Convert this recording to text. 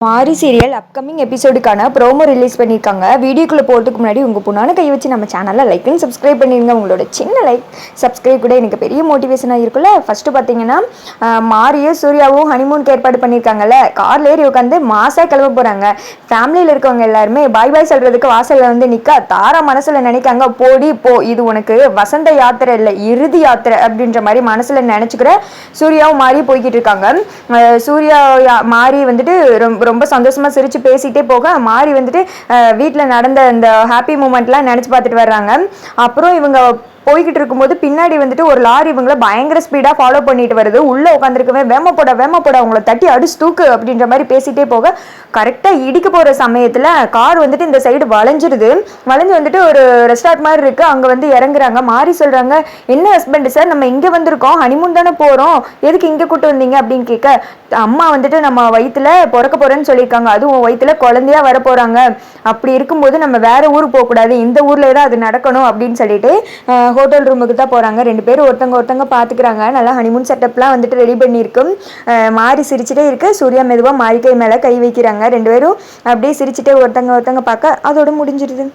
மாரி serial upcoming எபிசோடுக்கான promo release பண்ணியிருக்காங்க. வீடியோக்குள்ளே போகிறதுக்கு முன்னாடி உங்கள் பொண்ணான கை வச்சு நம்ம சேனலில் லைக் அண்ட் சப்ஸ்கிரைப் பண்ணிடுங்க. உங்களோட சின்ன லைக் சப்ஸ்கிரைப் கூட எனக்கு பெரிய மோட்டிவேஷனாக இருக்குல்ல. ஃபஸ்ட்டு பார்த்தீங்கன்னா மாரியும் சூர்யாவும் ஹனிமூனுக்கு ஏற்பாடு பண்ணியிருக்காங்கல்ல. காரில் ஏறி உட்காந்து மாசாக கிளம்ப போகிறாங்க. ஃபேமிலியில் இருக்கவங்க எல்லாருமே பாய் பாய் சொல்கிறதுக்கு வாசலில் வந்து நிற்க தாரா மனசில் நினைக்காங்க, போடி போ, இது உனக்கு வசந்த யாத்திரை இல்லை இறுதி யாத்திரை அப்படின்ற மாதிரி மனசில் நினச்சிக்கிற சூர்யாவும் மாறி போய்கிட்டு இருக்காங்க. சூர்யா மாறி வந்துட்டு ரொம்ப சந்தோஷமா சிரிச்சு பேசிட்டே போக மாறி வந்துட்டு வீட்டில் நடந்த இந்த ஹாப்பி மூமெண்ட்லாம் நினச்சி பார்த்துட்டு வர்றாங்க. அப்புறம் இவங்க போய்கிட்டு இருக்கும்போது பின்னாடி வந்துட்டு ஒரு லாரி இவங்கள பயங்கர ஸ்பீடாக ஃபாலோ பண்ணிட்டு வருது. உள்ளே உட்காந்துருக்கவே வேம போட அவங்கள தட்டி அடிச்சு தூக்கு அப்படின்ற மாதிரி பேசிட்டே போக கரெக்டாக இடிக்க போகிற சமயத்தில் கார் வந்துட்டு இந்த சைடு வளைஞ்சிருது. வளைஞ்சு வந்துட்டு ஒரு ரெஸ்டார்ட் மாதிரி இருக்குது. அங்கே வந்து இறங்குறாங்க. மாறி சொல்கிறாங்க, என்ன ஹஸ்பண்ட் சார், நம்ம இங்கே வந்திருக்கோம், ஹனிமூன் தானே போகிறோம், எதுக்கு இங்கே கூட்டு வந்தீங்க அப்படின்னு கேட்க, அம்மா வந்துட்டு நம்ம வயிற்றுல பிறக்க போகிறேன்னு சொல்லியிருக்காங்க, அதுவும் வயிற்றுல குழந்தையா வர போகிறாங்க, அப்படி இருக்கும்போது நம்ம வேற ஊர் போகக்கூடாது, இந்த ஊரில் தான் அது நடக்கணும் அப்படின்னு சொல்லிட்டு ஹோட்டல் ரூமுக்கு தான் போகிறாங்க. ரெண்டு பேரும் ஒருத்தங்க பார்த்துக்கிறாங்க. நல்லா ஹனிமூன் செட்டப்லாம் வந்துட்டு ரெடி பண்ணியிருக்கும். மாறி சிரிச்சுட்டே இருக்கு. சூர்யா மெதுவாக மாறி கை மேலே கை வைக்கிறாங்க. ரெண்டு பேரும் அப்படியே சிரிச்சுட்டே ஒருத்தங்க பார்க்க அதோட முடிஞ்சிருது.